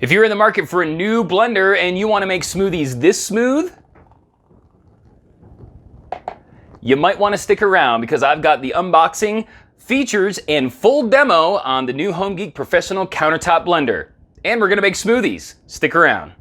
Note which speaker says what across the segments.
Speaker 1: If you're in the market for a new blender and you want to make smoothies this smooth, you might want to stick around because I've got the unboxing, features, and full demo on the new Homgeek Professional Countertop Blender. And we're going to make smoothies. Stick around.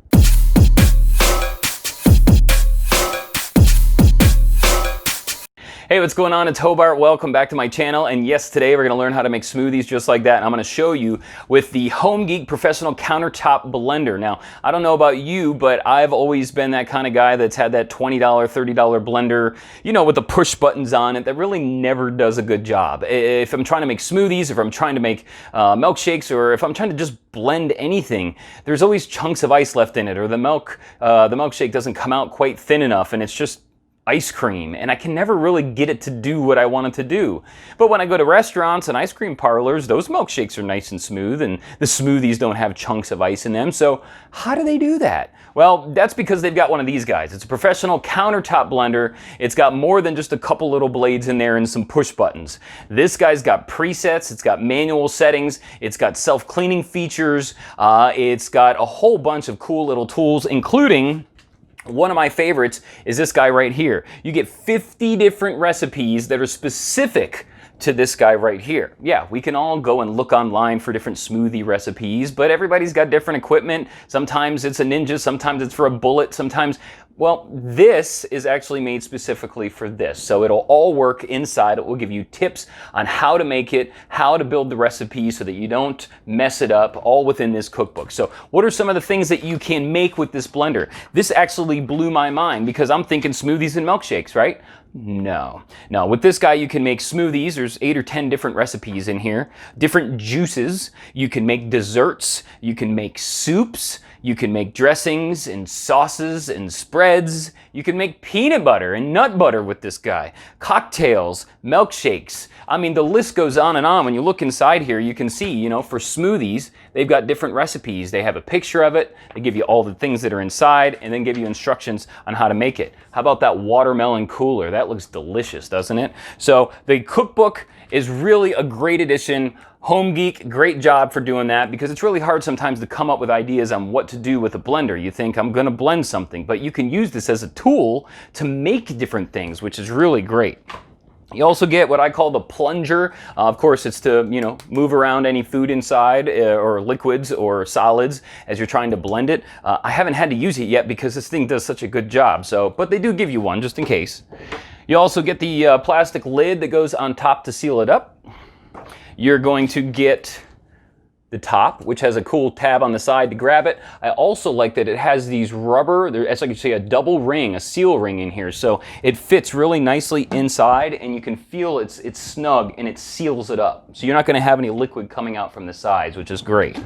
Speaker 1: Hey, what's going on? It's Hobart. Welcome back to my channel. And yes, today we're going to learn how to make smoothies just like that. And I'm going to show you with the Homgeek Professional Countertop Blender. Now, I don't know about you, but I've always been that kind of guy that's had that $20, $30 blender, you know, with the push buttons on it that really never does a good job. If I'm trying to make smoothies, if I'm trying to make milkshakes, or if I'm trying to just blend anything, there's always chunks of ice left in it, or the milkshake doesn't come out quite thin enough, and it's just ice cream, and I can never really get it to do what I want it to do. But when I go to restaurants and ice cream parlors, those milkshakes are nice and smooth, and the smoothies don't have chunks of ice in them. So how do they do that? Well, that's because they've got one of these guys. It's a professional countertop blender. It's got more than just a couple little blades in there and some push buttons. This guy's got presets, it's got manual settings, it's got self-cleaning features, it's got a whole bunch of cool little tools, including one of my favorites is this guy right here. You get 50 different recipes that are specific to this guy right here. Yeah, we can all go and look online for different smoothie recipes, but everybody's got different equipment. Sometimes it's a Ninja, sometimes it's for a bullet, sometimes, well, this is actually made specifically for this. So it'll all work inside. It will give you tips on how to make it, how to build the recipe so that you don't mess it up, all within this cookbook. So what are some of the things that you can make with this blender? This actually blew my mind because I'm thinking smoothies and milkshakes, right? No. With this guy you can make smoothies. There's 8 or 10 different recipes in here. Different juices. You can make desserts. You can make soups. You can make dressings and sauces and spreads. You can make peanut butter and nut butter with this guy. Cocktails, milkshakes. I mean, the list goes on and on. When you look inside here, you can see, you know, for smoothies, they've got different recipes. They have a picture of it. They give you all the things that are inside and then give you instructions on how to make it. How about that watermelon cooler? That looks delicious, doesn't it? So the cookbook is really a great addition. Homgeek, great job for doing that, because it's really hard sometimes to come up with ideas on what to do with a blender. You think, I'm going to blend something, but you can use this as a tool to make different things, which is really great. You also get what I call the plunger. Of course, it's to, you know, move around any food inside or liquids or solids as you're trying to blend it. I haven't had to use it yet because this thing does such a good job. But they do give you one just in case. You also get the plastic lid that goes on top to seal it up. You're going to get the top, which has a cool tab on the side to grab it. I also like that it has these rubber, it's like you say a double ring, a seal ring in here. So it fits really nicely inside and you can feel it's snug and it seals it up. So you're not gonna have any liquid coming out from the sides, which is great.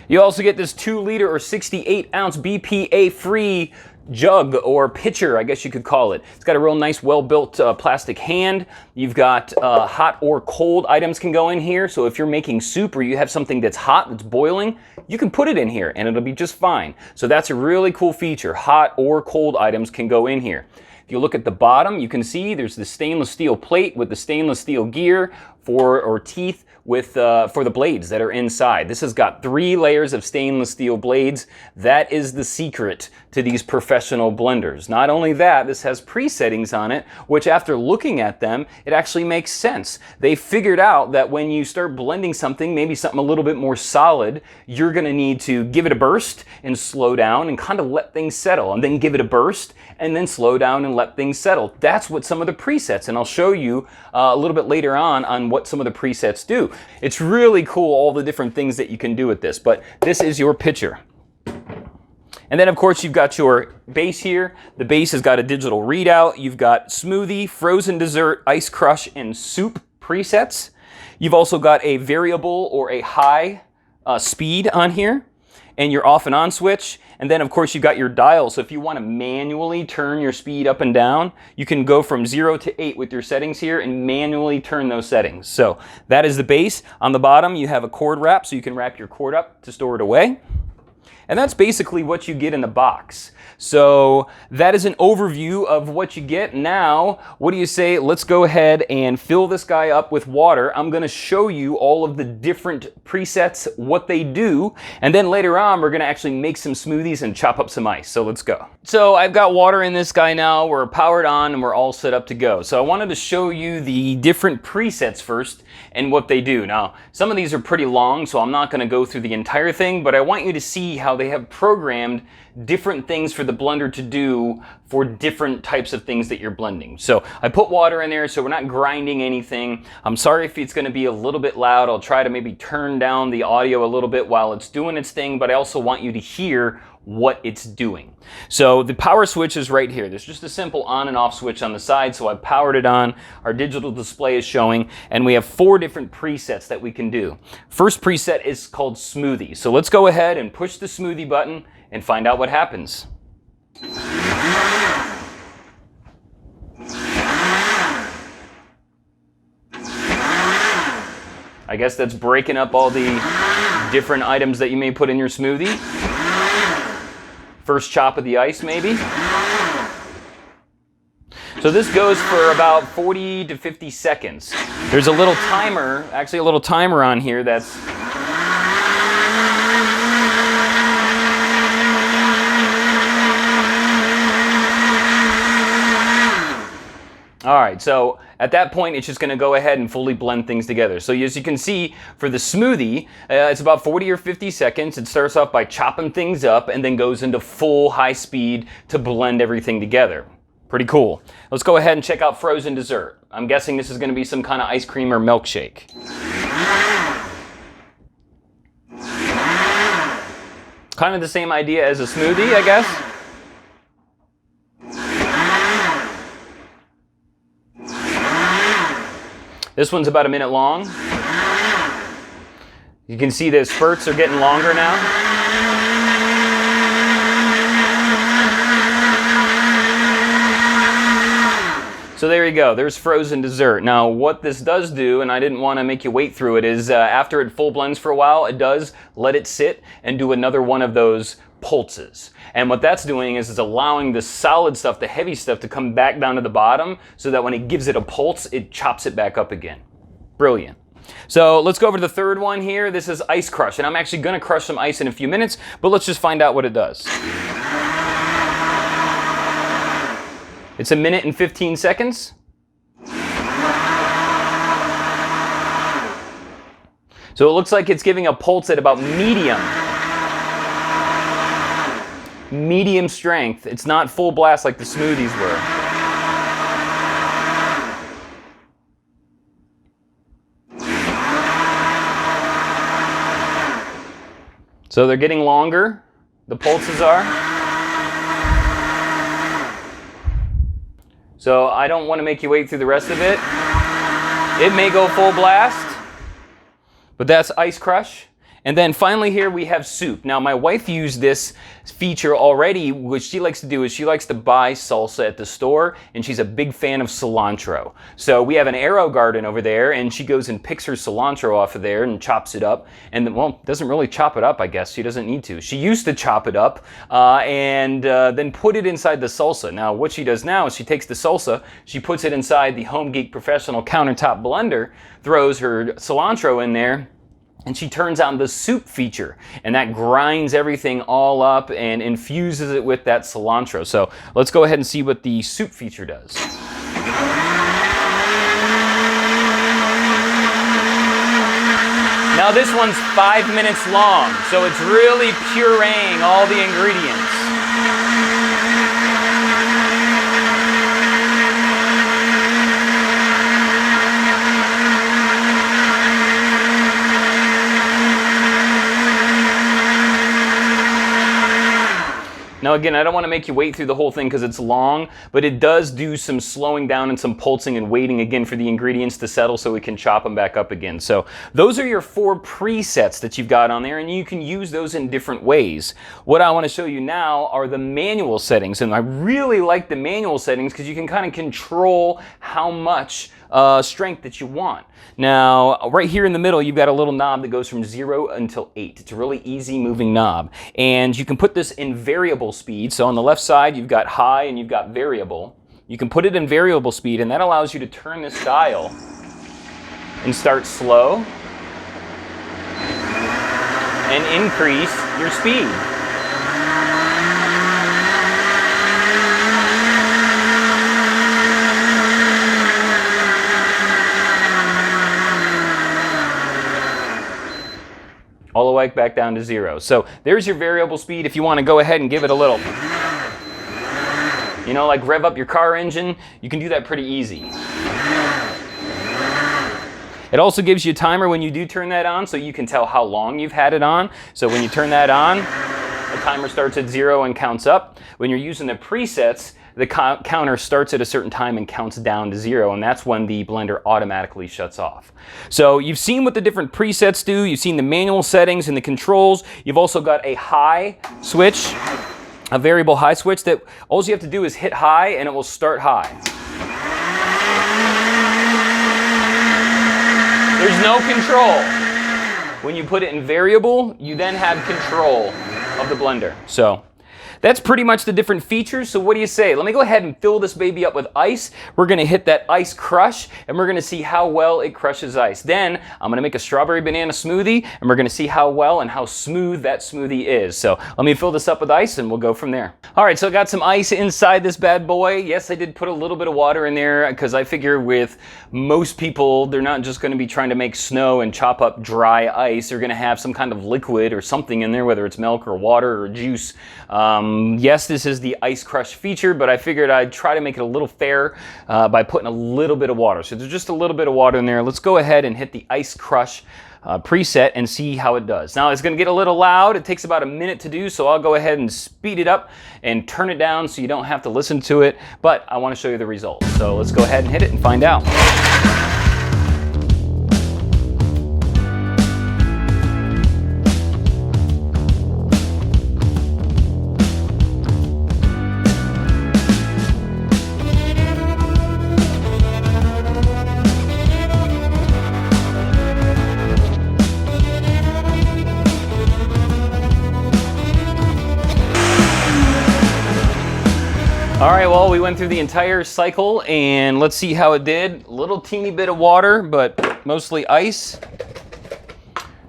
Speaker 1: You also get this 2-liter or 68-ounce BPA-free jug or pitcher, I guess you could call it. It's got a real nice, well-built plastic hand. You've got hot or cold items can go in here. So if you're making soup or you have something that's hot, that's boiling, you can put it in here and it'll be just fine. So that's a really cool feature. Hot or cold items can go in here. If you look at the bottom, you can see there's the stainless steel plate with the stainless steel gear or teeth with for the blades that are inside. This has got 3 layers of stainless steel blades. That is the secret to these professional blenders. Not only that, this has presettings on it, which after looking at them, it actually makes sense. They figured out that when you start blending something, maybe something a little bit more solid, you're gonna need to give it a burst and slow down and kind of let things settle, and then give it a burst and then slow down and let things settle. That's what some of the presets, and I'll show you a little bit later on what some of the presets do. It's really cool, all the different things that you can do with this, but this is your pitcher. And then of course you've got your base here. The base has got a digital readout. You've got smoothie, frozen dessert, ice crush, and soup presets. You've also got a variable or a high speed on here, and your off and on switch. And then of course you've got your dial. So if you want to manually turn your speed up and down, you can go from 0 to 8 with your settings here and manually turn those settings. So that is the base. On the bottom you have a cord wrap, so you can wrap your cord up to store it away. And that's basically what you get in the box. So that is an overview of what you get. Now, what do you say? Let's go ahead and fill this guy up with water. I'm going to show you all of the different presets, what they do, and then later on we're going to actually make some smoothies and chop up some ice. So let's go. So I've got water in this guy now. We're powered on and we're all set up to go. So I wanted to show you the different presets first and what they do. Now, some of these are pretty long, so I'm not going to go through the entire thing, but I want you to see how they have programmed different things for the blender to do for different types of things that you're blending. So I put water in there so we're not grinding anything. I'm sorry if it's going to be a little bit loud. I'll try to maybe turn down the audio a little bit while it's doing its thing, but I also want you to hear what it's doing. So the power switch is right here. There's just a simple on and off switch on the side, so I powered it on. Our digital display is showing, and we have 4 different presets that we can do. First preset is called Smoothie. So let's go ahead and push the Smoothie button and find out what happens. I guess that's breaking up all the different items that you may put in your smoothie. First chop of the ice, maybe. So this goes for about 40 to 50 seconds. There's a little timer, actually a little timer on here that's all right, so at that point, it's just going to go ahead and fully blend things together. So as you can see, for the smoothie, it's about 40 or 50 seconds. It starts off by chopping things up and then goes into full high speed to blend everything together. Pretty cool. Let's go ahead and check out frozen dessert. I'm guessing this is going to be some kind of ice cream or milkshake. Kind of the same idea as a smoothie, I guess. This one's about a minute long. You can see the spurts are getting longer now. So there you go, there's frozen dessert. Now what this does do, and I didn't want to make you wait through it, is after it full blends for a while, it does let it sit and do another one of those pulses. And what that's doing is it's allowing the solid stuff, the heavy stuff, to come back down to the bottom so that when it gives it a pulse, it chops it back up again. Brilliant. So let's go over to the third one here. This is ice crush, and I'm actually going to crush some ice in a few minutes, but let's just find out what it does. It's a minute and 15 seconds. So it looks like it's giving a pulse at about medium strength. It's not full blast like the smoothies were. So they're getting longer, the pulses are. So I don't want to make you wait through the rest of it. It may go full blast, but that's ice crush. And then finally here we have soup. Now my wife used this feature already. What she likes to do is she likes to buy salsa at the store, and she's a big fan of cilantro. So we have an arrow garden over there, and she goes and picks her cilantro off of there and chops it up. And then, well, doesn't really chop it up, I guess. She doesn't need to. She used to chop it up and then put it inside the salsa. Now what she does now is she takes the salsa, she puts it inside the Homgeek Professional Countertop Blender, throws her cilantro in there, and she turns on the soup feature, and that grinds everything all up and infuses it with that cilantro. So let's go ahead and see what the soup feature does. Now this one's 5 minutes long, so it's really pureeing all the ingredients. Now again, I don't want to make you wait through the whole thing because it's long, but it does do some slowing down and some pulsing and waiting again for the ingredients to settle so we can chop them back up again. So those are your 4 presets that you've got on there, and you can use those in different ways. What I want to show you now are the manual settings, and I really like the manual settings because you can kind of control how much strength that you want. Now, right here in the middle, you've got a little knob that goes from 0 until 8. It's a really easy moving knob. And you can put this in variable speed. So on the left side, you've got high and you've got variable. You can put it in variable speed, and that allows you to turn this dial and start slow and increase your speed. All the way back down to 0. So there's your variable speed. If you want to go ahead and give it a little, you know, like rev up your car engine, you can do that pretty easy. It also gives you a timer when you do turn that on, so you can tell how long you've had it on. So when you turn that on, the timer starts at 0 and counts up. When you're using the presets, the counter starts at a certain time and counts down to 0, and that's when the blender automatically shuts off. So you've seen what the different presets do. You've seen the manual settings and the controls. You've also got a high switch, a variable high switch that all you have to do is hit high and it will start high. There's no control. When you put it in variable, you then have control of the blender. So that's pretty much the different features. So what do you say? Let me go ahead and fill this baby up with ice. We're gonna hit that ice crush, and we're gonna see how well it crushes ice. Then I'm gonna make a strawberry banana smoothie, and we're gonna see how well and how smooth that smoothie is. So let me fill this up with ice, and we'll go from there. All right, so I got some ice inside this bad boy. Yes, I did put a little bit of water in there, because I figure with most people, they're not just gonna be trying to make snow and chop up dry ice. They're gonna have some kind of liquid or something in there, whether it's milk or water or juice. Yes, this is the ice crush feature, but I figured I'd try to make it a little fair by putting a little bit of water. So there's just a little bit of water in there. Let's go ahead and hit the ice crush preset and see how it does. Now it's gonna get a little loud. It takes about a minute to do, so I'll go ahead and speed it up and turn it down so you don't have to listen to it, but I wanna show you the results. So let's go ahead and hit it and find out. All right, well, we went through the entire cycle and let's see how it did. A little teeny bit of water, but mostly ice.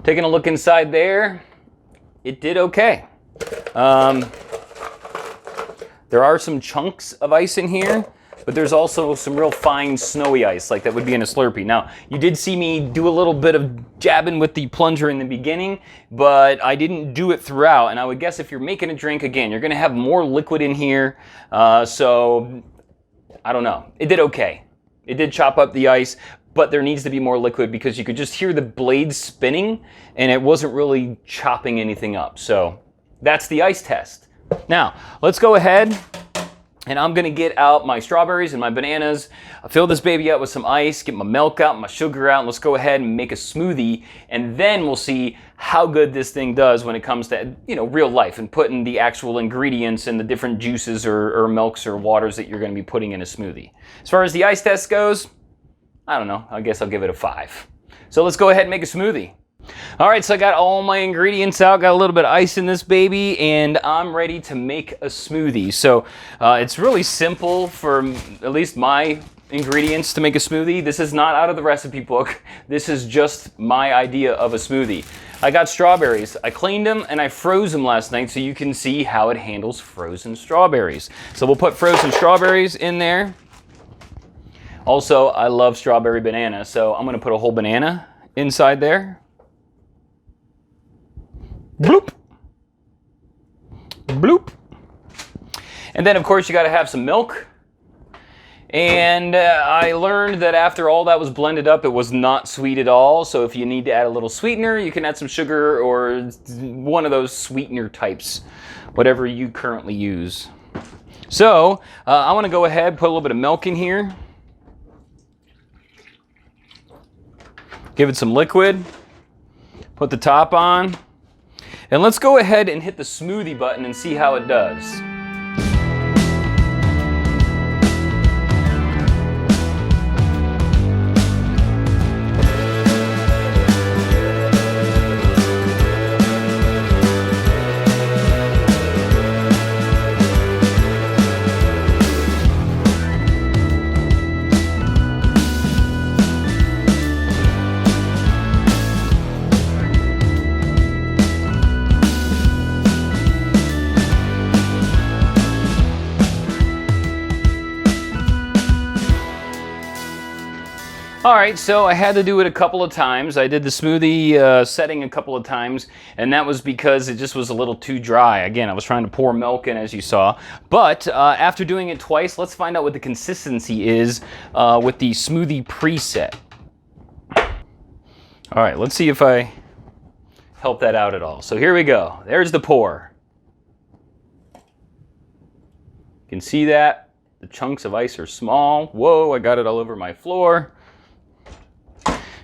Speaker 1: Taking a look inside there, it did okay. There are some chunks of ice in here, but there's also some real fine snowy ice, like that would be in a Slurpee. Now, you did see me do a little bit of jabbing with the plunger in the beginning, but I didn't do it throughout. And I would guess if you're making a drink, again, you're gonna have more liquid in here. So, I don't know. It did okay. It did chop up the ice, but there needs to be more liquid because you could just hear the blades spinning and it wasn't really chopping anything up. So, that's the ice test. Now, let's go ahead. And I'm gonna get out my strawberries and my bananas, fill this baby up with some ice, get my milk out, my sugar out, and let's go ahead and make a smoothie. And then we'll see how good this thing does when it comes to, you know, real life and putting the actual ingredients and the different juices or milks or waters that you're gonna be putting in a smoothie. As far as the ice test goes, I don't know, I guess I'll give it a 5. So let's go ahead and make a smoothie. All right, so I got all my ingredients out, got a little bit of ice in this baby, and I'm ready to make a smoothie. So it's really simple for at least my ingredients to make a smoothie. This is not out of the recipe book. This is just my idea of a smoothie. I got strawberries. I cleaned them and I froze them last night so you can see how it handles frozen strawberries. So we'll put frozen strawberries in there. Also, I love strawberry banana, so I'm gonna put a whole banana inside there. Bloop. Bloop. And then, of course, you got to have some milk. And I learned that after all that was blended up, it was not sweet at all. So if you need to add a little sweetener, you can add some sugar or one of those sweetener types, whatever you currently use. So I want to go ahead, put a little bit of milk in here. Give it some liquid. Put the top on. And let's go ahead and hit the smoothie button and see how it does. All right, so I had to do it a couple of times. I did the smoothie setting a couple of times, and that was because it just was a little too dry. Again, I was trying to pour milk in, as you saw. But after doing it twice, let's find out what the consistency is with the smoothie preset. All right, let's see if I help that out at all. So here we go. There's the pour. You can see that. The chunks of ice are small. Whoa, I got it all over my floor.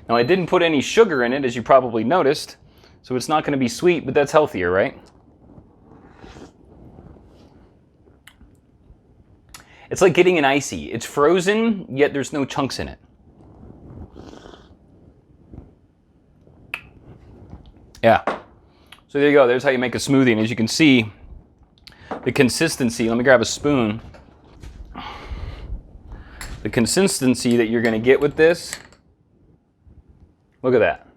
Speaker 1: Now, I didn't put any sugar in it, as you probably noticed, so it's not going to be sweet, but that's healthier, right? It's like getting an icy. It's frozen, yet there's no chunks in it. Yeah. So there you go. There's how you make a smoothie, and as you can see, the consistency, let me grab a spoon. The consistency that you're going to get with this, look at that.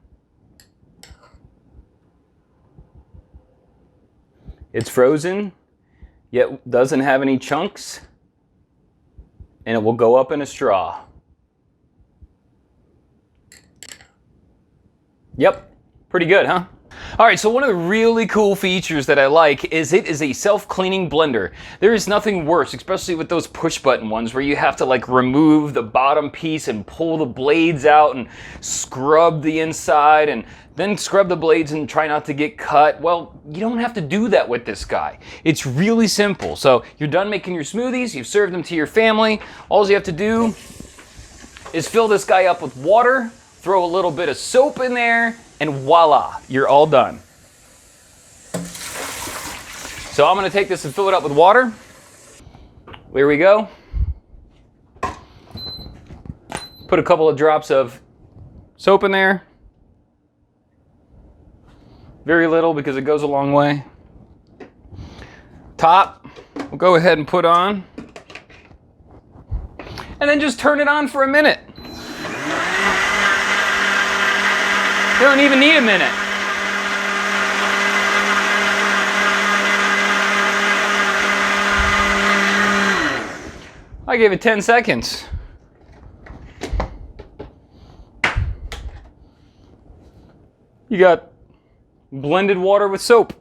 Speaker 1: It's frozen, yet doesn't have any chunks, and it will go up in a straw. Yep, pretty good, huh? All right, so one of the really cool features that I like is it is a self-cleaning blender. There is nothing worse, especially with those push-button ones where you have to like remove the bottom piece and pull the blades out and scrub the inside and then scrub the blades and try not to get cut. Well, you don't have to do that with this guy. It's really simple. So you're done making your smoothies, you've served them to your family. All you have to do is fill this guy up with water, throw a little bit of soap in there, and voila, you're all done. So I'm gonna take this and fill it up with water. Here we go. Put a couple of drops of soap in there. Very little because it goes a long way. Top, we'll go ahead and put on. And then just turn it on for a minute. You don't even need a minute. I gave it 10 seconds. You got blended water with soap.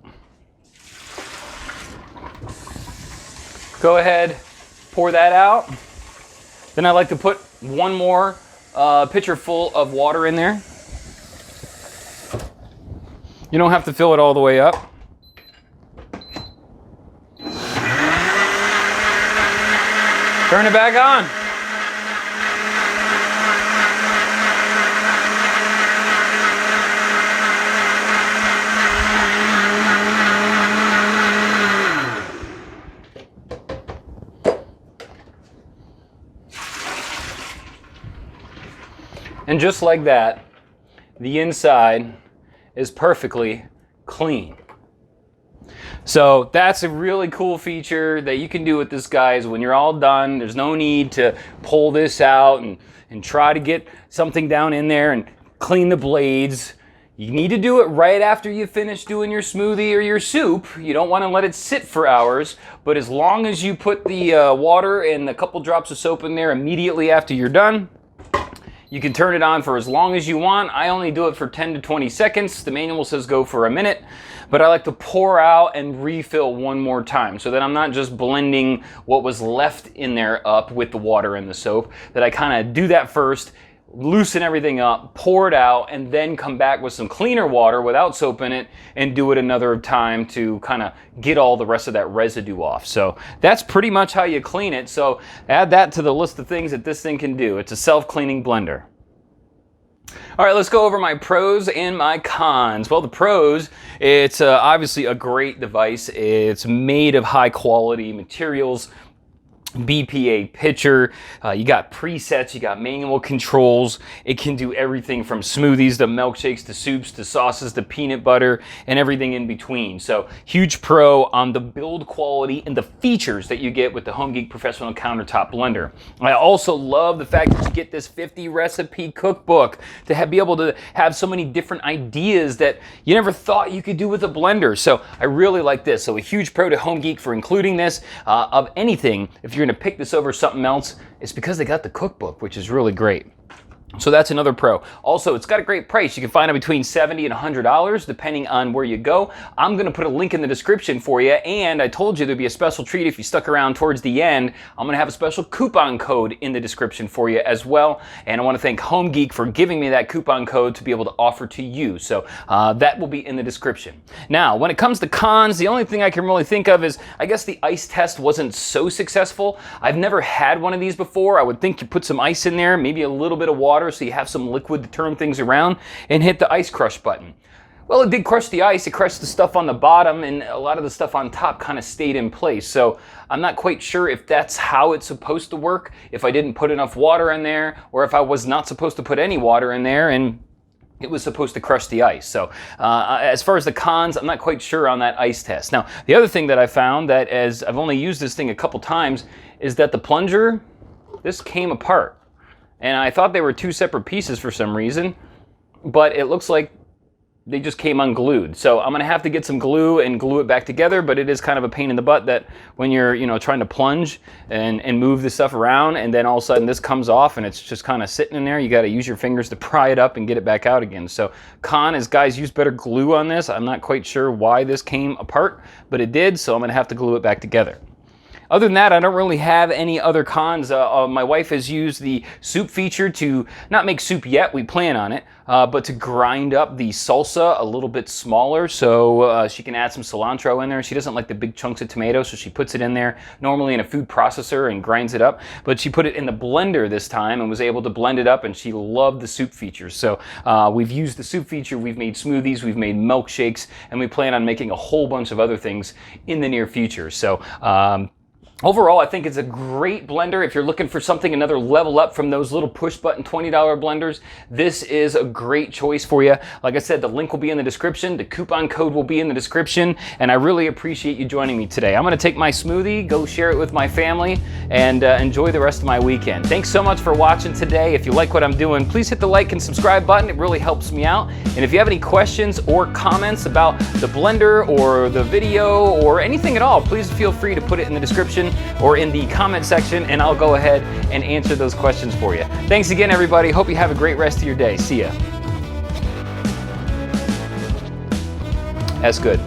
Speaker 1: Go ahead, pour that out. Then I like to put one more pitcher full of water in there. You don't have to fill it all the way up. Turn it back on. And just like that, the inside is perfectly clean. So that's a really cool feature that you can do with this, guys. When you're all done, there's no need to pull this out and try to get something down in there and clean the blades. You need to do it right after you finish doing your smoothie or your soup. You don't want to let it sit for hours, but as long as you put the water and a couple drops of soap in there immediately after you're done, you can turn it on for as long as you want. I only do it for 10 to 20 seconds. The manual says go for a minute, but I like to pour out and refill one more time so that I'm not just blending what was left in there up with the water and the soap, that I kind of do that first, loosen everything up, pour it out, and then come back with some cleaner water without soap in it and do it another time to kind of get all the rest of that residue off. So that's pretty much how you clean it. So add that to the list of things that this thing can do. It's a self-cleaning blender. All right, let's go over my pros and my cons. Well, the pros, it's obviously a great device. It's made of high quality materials. BPA pitcher, you got presets, you got manual controls. It can do everything from smoothies to milkshakes to soups to sauces to peanut butter and everything in between. So huge pro on the build quality and the features that you get with the Homgeek Professional Countertop Blender. I also love the fact that you get this 50 recipe cookbook to be able to have so many different ideas that you never thought you could do with a blender. So I really like this. So a huge pro to Homgeek for including this of anything. If you're going to pick this over something else, it's because they got the cookbook, which is really great. So that's another pro. Also, it's got a great price. You can find it between $70 and $100 depending on where you go. I'm going to put a link in the description for you, and I told you there'd be a special treat if you stuck around towards the end. I'm going to have a special coupon code in the description for you as well, and I want to thank Homgeek for giving me that coupon code to be able to offer to you. So that will be in the description. Now, when it comes to cons, the only thing I can really think of is, I guess the ice test wasn't so successful. I've never had one of these before. I would think you put some ice in there, maybe a little bit of water, so you have some liquid to turn things around, and hit the ice crush button. Well, it did crush the ice, it crushed the stuff on the bottom, and a lot of the stuff on top kind of stayed in place. So I'm not quite sure if that's how it's supposed to work, if I didn't put enough water in there, or if I was not supposed to put any water in there and it was supposed to crush the ice. So as far as the cons, I'm not quite sure on that ice test. Now, the other thing that I found, that as I've only used this thing a couple times, is that the plunger, this came apart. And I thought they were two separate pieces for some reason, but it looks like they just came unglued. So I'm gonna have to get some glue and glue it back together, but it is kind of a pain in the butt that when you're, trying to plunge and move this stuff around, and then all of a sudden this comes off and it's just kind of sitting in there. You gotta use your fingers to pry it up and get it back out again. So con is, guys, use better glue on this. I'm not quite sure why this came apart, but it did, so I'm gonna have to glue it back together. Other than that, I don't really have any other cons. My wife has used the soup feature to not make soup yet, we plan on it, but to grind up the salsa a little bit smaller, so she can add some cilantro in there. She doesn't like the big chunks of tomato, so she puts it in there normally in a food processor and grinds it up, but she put it in the blender this time and was able to blend it up, and she loved the soup feature. So we've used the soup feature, we've made smoothies, we've made milkshakes, and we plan on making a whole bunch of other things in the near future. So overall, I think it's a great blender. If you're looking for something, another level up from those little push button $20 blenders, this is a great choice for you. Like I said, the link will be in the description. The coupon code will be in the description. And I really appreciate you joining me today. I'm going to take my smoothie, go share it with my family, and enjoy the rest of my weekend. Thanks so much for watching today. If you like what I'm doing, please hit the like and subscribe button. It really helps me out. And if you have any questions or comments about the blender or the video or anything at all, please feel free to put it in the description or in the comment section, and I'll go ahead and answer those questions for you. Thanks again, everybody. Hope you have a great rest of your day. See ya. That's good.